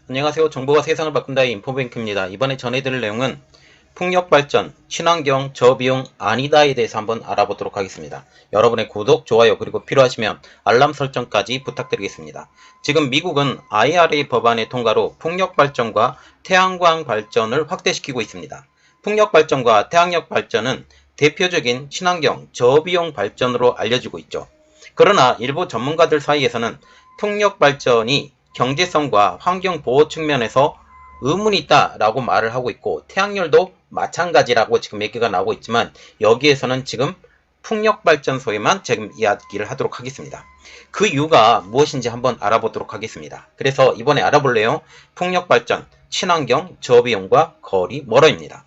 안녕하세요. 정보가 세상을 바꾼다의 인포뱅크입니다. 이번에 전해드릴 내용은 풍력발전, 친환경, 저비용, 아니다에 대해서 한번 알아보도록 하겠습니다. 여러분의 구독, 좋아요, 그리고 필요하시면 알람 설정까지 부탁드리겠습니다. 지금 미국은 IRA 법안의 통과로 풍력발전과 태양광 발전을 확대시키고 있습니다. 풍력발전과 태양력 발전은 대표적인 친환경, 저비용 발전으로 알려지고 있죠. 그러나 일부 전문가들 사이에서는 풍력발전이 경제성과 환경보호 측면에서 의문이 있다라고 말을 하고 있고, 태양열도 마찬가지라고 지금 얘기가 나오고 있지만, 여기에서는 지금 풍력발전소에만 지금 이야기를 하도록 하겠습니다. 그 이유가 무엇인지 한번 알아보도록 하겠습니다. 그래서 이번에 알아볼래요? 풍력발전, 친환경, 저비용과 거리 멀어입니다.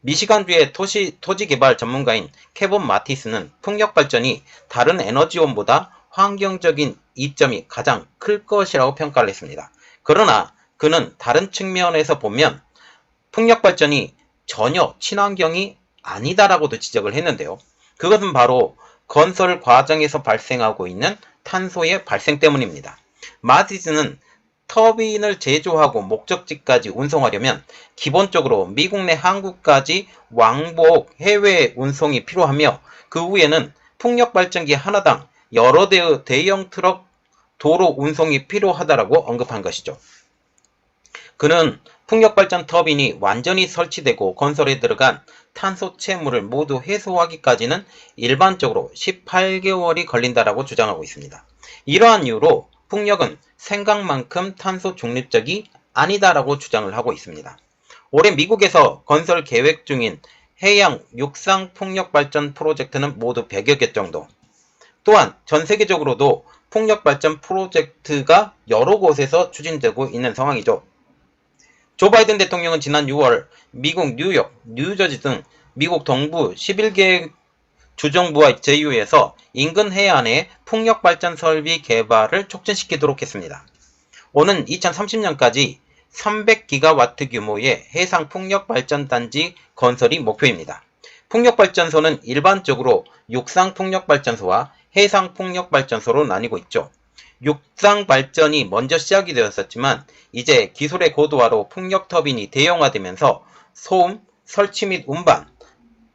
미시간주의 토지개발 전문가인 케본 마티스는 풍력발전이 다른 에너지원보다 환경적인 이점이 가장 클 것이라고 평가를 했습니다. 그러나 그는 다른 측면에서 보면 풍력발전이 전혀 친환경이 아니다라고도 지적을 했는데요. 그것은 바로 건설 과정에서 발생하고 있는 탄소의 발생 때문입니다. 마티스는 터빈을 제조하고 목적지까지 운송하려면 기본적으로 미국 내 항구까지 왕복 해외 운송이 필요하며, 그 후에는 풍력발전기 하나당 여러 대의 대형 트럭 도로 운송이 필요하다라고 언급한 것이죠. 그는 풍력발전 터빈이 완전히 설치되고 건설에 들어간 탄소 채무를 모두 해소하기까지는 일반적으로 18개월이 걸린다라고 주장하고 있습니다. 이러한 이유로 풍력은 생각만큼 탄소 중립적이 아니다라고 주장을 하고 있습니다. 올해 미국에서 건설 계획 중인 해양 육상 풍력발전 프로젝트는 모두 100여 개 정도. 또한 전 세계적으로도 풍력발전 프로젝트가 여러 곳에서 추진되고 있는 상황이죠. 조 바이든 대통령은 지난 6월 미국 뉴욕, 뉴저지 등 미국 동부 11개 주정부와 제휴해서 인근 해안에 풍력발전 설비 개발을 촉진시키도록 했습니다. 오는 2030년까지 300기가와트 규모의 해상 풍력발전단지 건설이 목표입니다. 풍력발전소는 일반적으로 육상풍력발전소와 해상풍력발전소로 나뉘고 있죠. 육상발전이 먼저 시작이 되었었지만, 이제 기술의 고도화로 풍력터빈이 대형화되면서 소음, 설치 및 운반,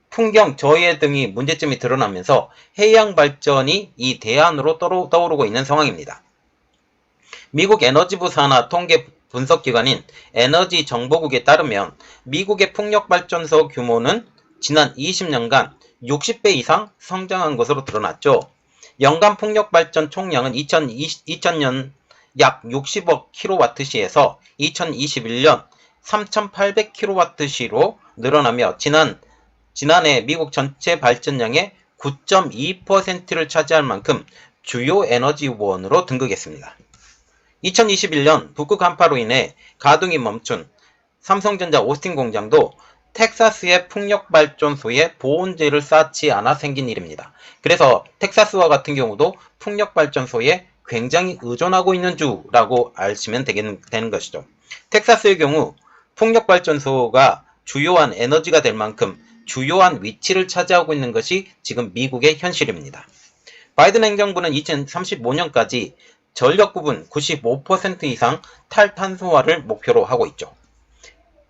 풍경 저해 등의 문제점이 드러나면서 해양발전이 이 대안으로 떠오르고 있는 상황입니다. 미국 에너지부 산하 통계 분석기관인 에너지정보국에 따르면 미국의 풍력발전소 규모는 지난 20년간 60배 이상 성장한 것으로 드러났죠. 연간 풍력발전 총량은 2000년 약 60억 kWh에서 2021년 3,800kWh로 늘어나며 지난해 미국 전체 발전량의 9.2%를 차지할 만큼 주요 에너지원으로 등극했습니다. 2021년 북극 한파로 인해 가동이 멈춘 삼성전자 오스틴 공장도 텍사스의 풍력발전소에 보온재를 쌓지 않아 생긴 일입니다. 그래서 텍사스와 같은 경우도 풍력발전소에 굉장히 의존하고 있는 주라고 아시면 되는 것이죠. 텍사스의 경우 풍력발전소가 주요한 에너지가 될 만큼 주요한 위치를 차지하고 있는 것이 지금 미국의 현실입니다. 바이든 행정부는 2035년까지 전력 부분 95% 이상 탈탄소화를 목표로 하고 있죠.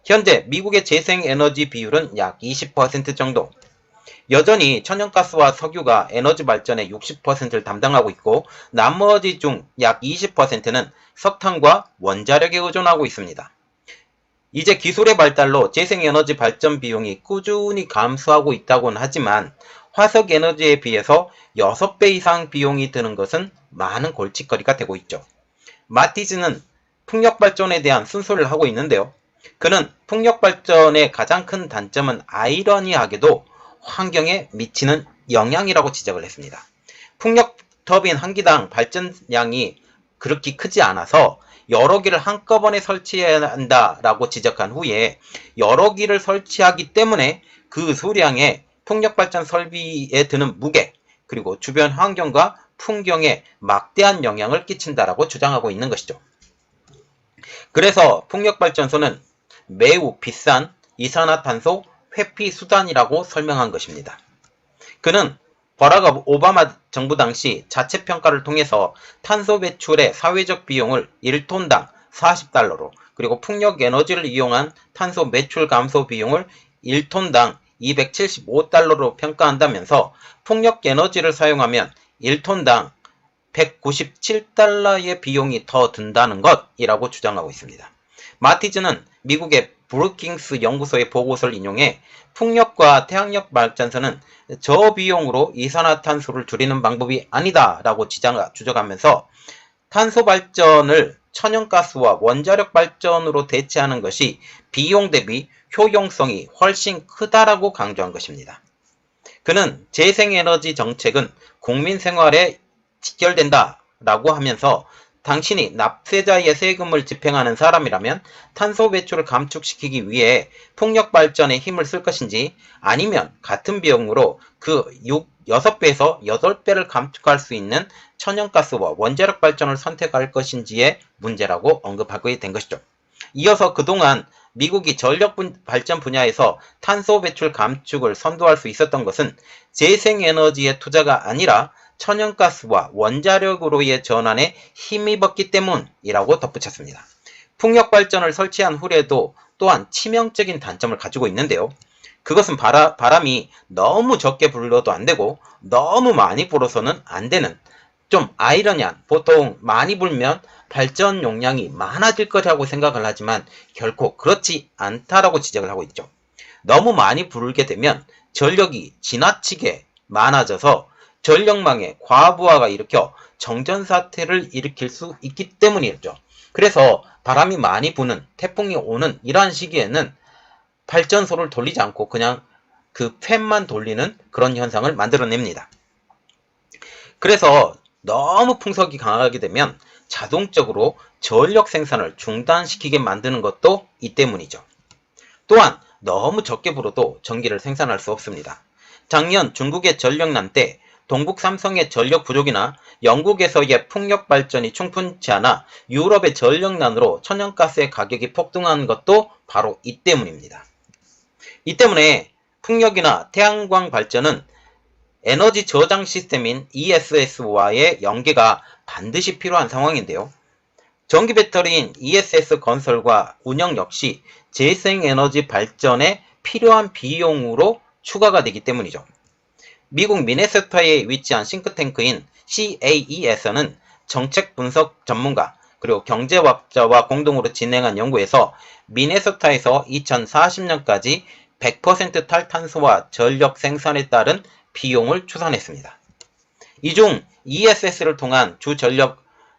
현재 미국의 재생에너지 비율은 약 20% 정도. 여전히 천연가스와 석유가 에너지 발전의 60%를 담당하고 있고, 나머지 중 약 20%는 석탄과 원자력에 의존하고 있습니다. 이제 기술의 발달로 재생에너지 발전 비용이 꾸준히 감소하고 있다고는 하지만, 화석에너지에 비해서 6배 이상 비용이 드는 것은 많은 골칫거리가 되고 있죠. 마티즈는 풍력발전에 대한 순소리를 하고 있는데요. 그는 풍력발전의 가장 큰 단점은 아이러니하게도 환경에 미치는 영향이라고 지적을 했습니다. 풍력 터빈 한 기당 발전량이 그렇게 크지 않아서 여러 기를 한꺼번에 설치해야 한다라고 지적한 후에, 여러 기를 설치하기 때문에 그 수량의 풍력발전 설비에 드는 무게, 그리고 주변 환경과 풍경에 막대한 영향을 끼친다라고 주장하고 있는 것이죠. 그래서 풍력발전소는 매우 비싼 이산화탄소 회피 수단이라고 설명한 것입니다. 그는 버락 오바마 정부 당시 자체 평가를 통해서 탄소 배출의 사회적 비용을 1톤당 40달러로, 그리고 풍력 에너지를 이용한 탄소 매출 감소 비용을 1톤당 275달러로 평가한다면서 풍력 에너지를 사용하면 1톤당 197달러의 비용이 더 든다는 것이라고 주장하고 있습니다. 마티즈는 미국의 브루킹스 연구소의 보고서를 인용해 풍력과 태양력 발전소는 저비용으로 이산화탄소를 줄이는 방법이 아니다 라고 주장하면서 탄소 발전을 천연가스와 원자력 발전으로 대체하는 것이 비용 대비 효용성이 훨씬 크다라고 강조한 것입니다. 그는 재생에너지 정책은 국민 생활에 직결된다 라고 하면서 당신이 납세자의 세금을 집행하는 사람이라면 탄소 배출을 감축시키기 위해 풍력 발전에 힘을 쓸 것인지 아니면 같은 비용으로 그 6배에서 8배를 감축할 수 있는 천연가스와 원자력 발전을 선택할 것인지의 문제라고 언급하게 된 것이죠. 이어서 그동안 미국이 전력 발전 분야에서 탄소 배출 감축을 선도할 수 있었던 것은 재생에너지의 투자가 아니라 천연가스와 원자력으로의 전환에 힘입었기 때문이라고 덧붙였습니다. 풍력발전을 설치한 후에도 또한 치명적인 단점을 가지고 있는데요. 그것은 바람이 너무 적게 불어도 안 되고 너무 많이 불어서는 안 되는, 좀 아이러니한, 보통 많이 불면 발전 용량이 많아질 거라고 생각을 하지만 결코 그렇지 않다라고 지적을 하고 있죠. 너무 많이 불게 되면 전력이 지나치게 많아져서 전력망에 과부하가 일으켜 정전사태를 일으킬 수 있기 때문이었죠. 그래서 바람이 많이 부는, 태풍이 오는 이러한 시기에는 발전소를 돌리지 않고 그냥 그 팬만 돌리는 그런 현상을 만들어냅니다. 그래서 너무 풍속이 강하게 되면 자동적으로 전력 생산을 중단시키게 만드는 것도 이 때문이죠. 또한 너무 적게 불어도 전기를 생산할 수 없습니다. 작년 중국의 전력난 때 동북 삼성의 전력 부족이나 영국에서의 풍력 발전이 충분치 않아 유럽의 전력난으로 천연가스의 가격이 폭등한 것도 바로 이 때문입니다. 이 때문에 풍력이나 태양광 발전은 에너지 저장 시스템인 ESS와의 연계가 반드시 필요한 상황인데요. 전기 배터리인 ESS 건설과 운영 역시 재생에너지 발전에 필요한 비용으로 추가가 되기 때문이죠. 미국 미네소타에 위치한 싱크탱크인 CAE에서는 정책 분석 전문가 그리고 경제학자와 공동으로 진행한 연구에서 미네소타에서 2040년까지 100% 탈탄소와 전력 생산에 따른 비용을 추산했습니다. 이 중 ESS를 통한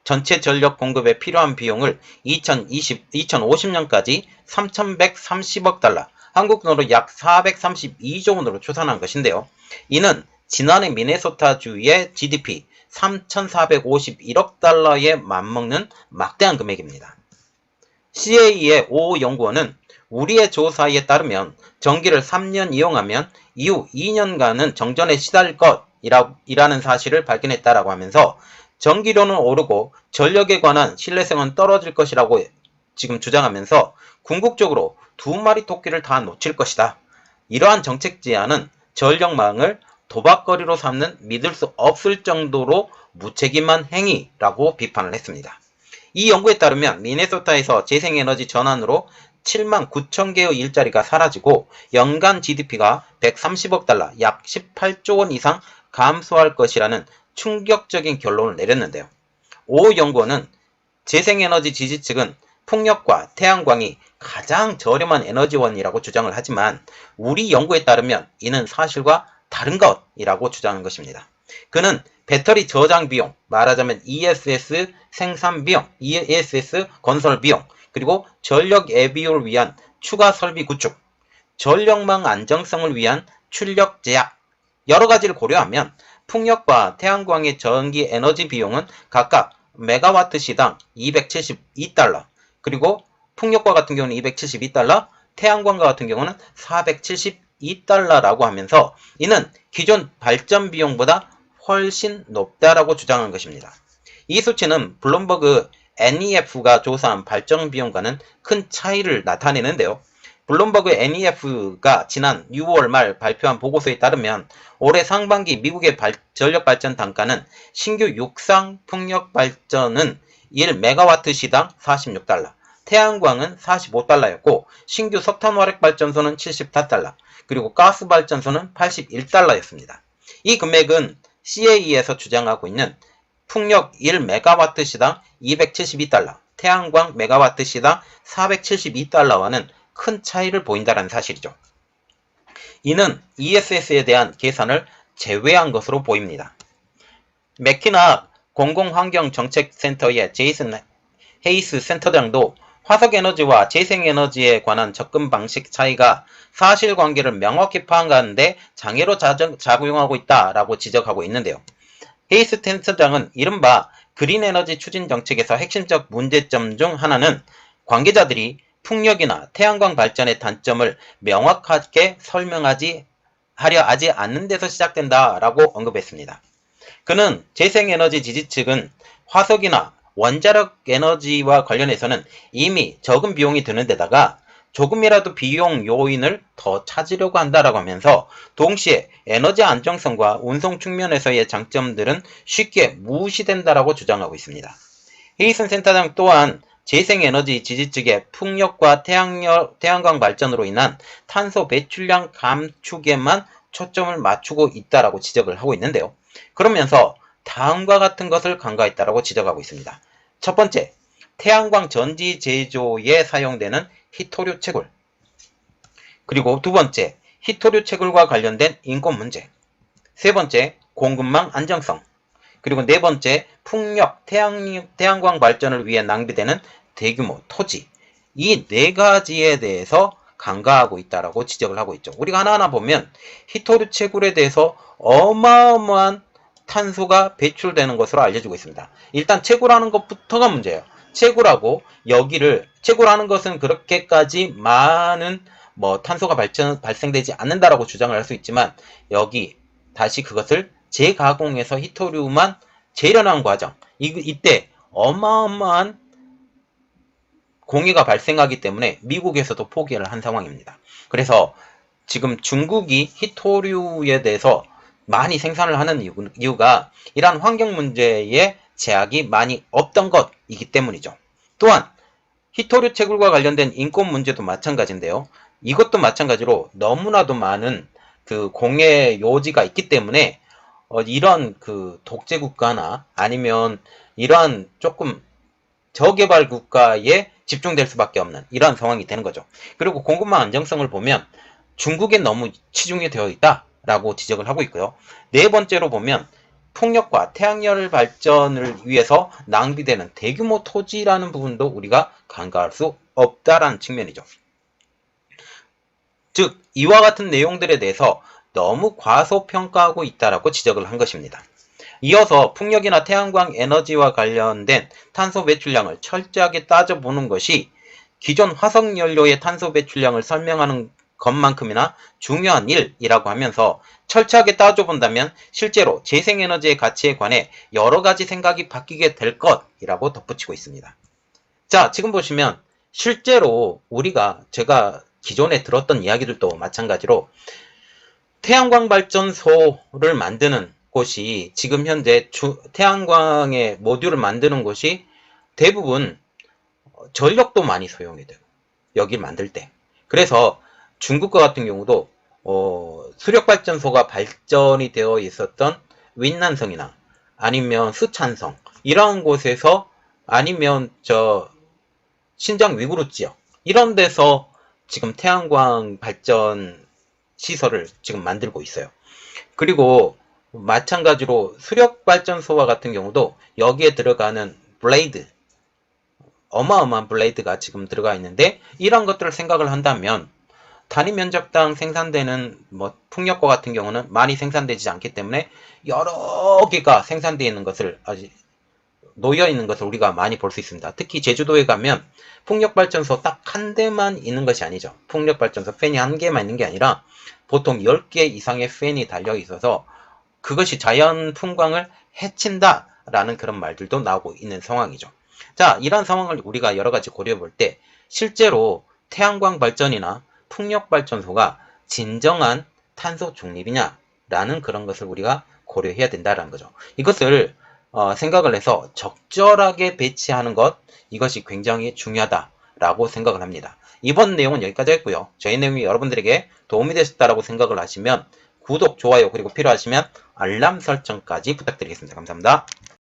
전체 전력 공급에 필요한 비용을 2050년까지 3,130억 달러, 한국 돈으로 약 432조 원으로 추산한 것인데요. 이는 지난해 미네소타주의 GDP 3,451억 달러에 맞먹는 막대한 금액입니다. CAE의 오 연구원은 우리의 조사에 따르면 전기를 3년 이용하면 이후 2년간은 정전에 시달릴 것이라는 사실을 발견했다라고 하면서 전기료는 오르고 전력에 관한 신뢰성은 떨어질 것이라고 지금 주장하면서 궁극적으로 2마리 토끼를 다 놓칠 것이다. 이러한 정책 제안은 전력망을 도박거리로 삼는 믿을 수 없을 정도로 무책임한 행위라고 비판을 했습니다. 이 연구에 따르면 미네소타에서 재생에너지 전환으로 7만 9천 개의 일자리가 사라지고 연간 GDP가 130억 달러, 약 18조 원 이상 감소할 것이라는 충격적인 결론을 내렸는데요. 오 연구원은 재생에너지 지지 측은 풍력과 태양광이 가장 저렴한 에너지원이라고 주장을 하지만 우리 연구에 따르면 이는 사실과 다른 것이라고 주장한 것입니다. 그는 배터리 저장 비용, 말하자면 ESS 생산 비용, ESS 건설 비용, 그리고 전력 예비를 위한 추가 설비 구축, 전력망 안정성을 위한 출력 제약, 여러 가지를 고려하면 풍력과 태양광의 전기 에너지 비용은 각각 메가와트 시당 272달러, 그리고 풍력과 같은 경우는 272달러, 태양광과 같은 경우는 472달러라고 하면서 이는 기존 발전 비용보다 훨씬 높다라고 주장한 것입니다. 이 수치는 블룸버그 NEF가 조사한 발전 비용과는 큰 차이를 나타내는데요. 블룸버그 NEF가 지난 6월 말 발표한 보고서에 따르면 올해 상반기 미국의 전력 발전 단가는 신규 육상 풍력 발전은 1메가와트 시당 46달러, 태양광은 45달러였고 신규 석탄화력발전소는 74달러, 그리고 가스발전소는 81달러였습니다. 이 금액은 CAE에서 주장하고 있는 풍력 1메가와트 시당 272달러, 태양광 메가와트 시당 472달러와는 큰 차이를 보인다는 사실이죠. 이는 ESS에 대한 계산을 제외한 것으로 보입니다. 맥키나 공공환경정책센터의 제이슨 헤이스 센터장도 화석에너지와 재생에너지에 관한 접근 방식 차이가 사실관계를 명확히 파악하는데 장애로 작용하고 있다라고 지적하고 있는데요. 헤이스 센터장은 이른바 그린에너지 추진 정책에서 핵심적 문제점 중 하나는 관계자들이 풍력이나 태양광 발전의 단점을 명확하게 설명하지 하려 하지 않는 데서 시작된다라고 언급했습니다. 그는 재생에너지 지지 측은 화석이나 원자력 에너지와 관련해서는 이미 적은 비용이 드는 데다가 조금이라도 비용 요인을 더 찾으려고 한다라고 하면서 동시에 에너지 안정성과 운송 측면에서의 장점들은 쉽게 무시된다라고 주장하고 있습니다. 헤이슨 센터장 또한 재생에너지 지지 측의 풍력과 태양광 발전으로 인한 탄소 배출량 감축에만 초점을 맞추고 있다라고 지적을 하고 있는데요. 그러면서 다음과 같은 것을 간과했다라고 지적하고 있습니다. 첫 번째, 태양광 전지 제조에 사용되는 희토류 채굴. 그리고 두 번째, 희토류 채굴과 관련된 인권 문제. 세 번째, 공급망 안정성. 그리고 네 번째, 풍력, 태양광 발전을 위해 낭비되는 대규모 토지. 이 네 가지에 대해서 간과하고 있다라고 지적을 하고 있죠. 우리가 하나하나 보면 희토류 채굴에 대해서 어마어마한 탄소가 배출되는 것으로 알려지고 있습니다. 일단 채굴하는 것부터가 문제예요. 채굴하는 것은 그렇게까지 많은 탄소가 발생되지 않는다라고 주장을 할 수 있지만 여기 다시 그것을 재가공해서 희토류만 재련한 과정, 이때 어마어마한 공해가 발생하기 때문에 미국에서도 포기를 한 상황입니다. 그래서 지금 중국이 희토류에 대해서 많이 생산을 하는 이유가 이러한 환경 문제에 제약이 많이 없던 것이기 때문이죠. 또한 희토류 채굴과 관련된 인권 문제도 마찬가지인데요. 이것도 마찬가지로 너무나도 많은 그 공해 요지가 있기 때문에 이런 그 독재 국가나 아니면 이러한 조금 저개발 국가에 집중될 수밖에 없는 이러한 상황이 되는 거죠. 그리고 공급망 안정성을 보면 중국에 너무 치중이 되어 있다라고 지적을 하고 있고요. 네 번째로 보면 풍력과 태양열 발전을 위해서 낭비되는 대규모 토지라는 부분도 우리가 간과할 수 없다라는 측면이죠. 즉 이와 같은 내용들에 대해서 너무 과소평가하고 있다라고 지적을 한 것입니다. 이어서 풍력이나 태양광 에너지와 관련된 탄소 배출량을 철저하게 따져보는 것이 기존 화석연료의 탄소 배출량을 설명하는 것만큼이나 중요한 일이라고 하면서 철저하게 따져본다면 실제로 재생에너지의 가치에 관해 여러 가지 생각이 바뀌게 될 것이라고 덧붙이고 있습니다. 자, 지금 보시면 실제로 제가 기존에 들었던 이야기들도 마찬가지로 태양광 발전소를 만드는 곳이 지금 현재 태양광의 모듈을 만드는 곳이 대부분 전력도 많이 소용이 되고 여기 만들 때 그래서 중국과 같은 경우도 수력발전소가 발전이 되어 있었던 윈난성이나 아니면 스촨성 이런 곳에서 아니면 신장 위구르 지역 이런 데서 지금 태양광 발전 시설을 지금 만들고 있어요. 그리고 마찬가지로 수력발전소와 같은 경우도 여기에 들어가는 블레이드 어마어마한 블레이드가 지금 들어가 있는데 이런 것들을 생각을 한다면 단위 면적당 생산되는 풍력과 같은 경우는 많이 생산되지 않기 때문에 여러 개가 생산되어 있는 것을 놓여 있는 것을 우리가 많이 볼 수 있습니다. 특히 제주도에 가면 풍력발전소 딱 한 대만 있는 것이 아니죠. 풍력발전소 팬이 한 개만 있는 게 아니라 보통 10개 이상의 팬이 달려 있어서 그것이 자연 풍광을 해친다라는 그런 말들도 나오고 있는 상황이죠. 자, 이런 상황을 우리가 여러 가지 고려해 볼 때 실제로 태양광 발전이나 풍력 발전소가 진정한 탄소 중립이냐라는 그런 것을 우리가 고려해야 된다는 거죠. 이것을 생각을 해서 적절하게 배치하는 것, 이것이 굉장히 중요하다라고 생각을 합니다. 이번 내용은 여기까지 했고요. 저희 내용이 여러분들에게 도움이 되셨다라고 생각을 하시면 구독, 좋아요, 그리고 필요하시면 알람 설정까지 부탁드리겠습니다. 감사합니다.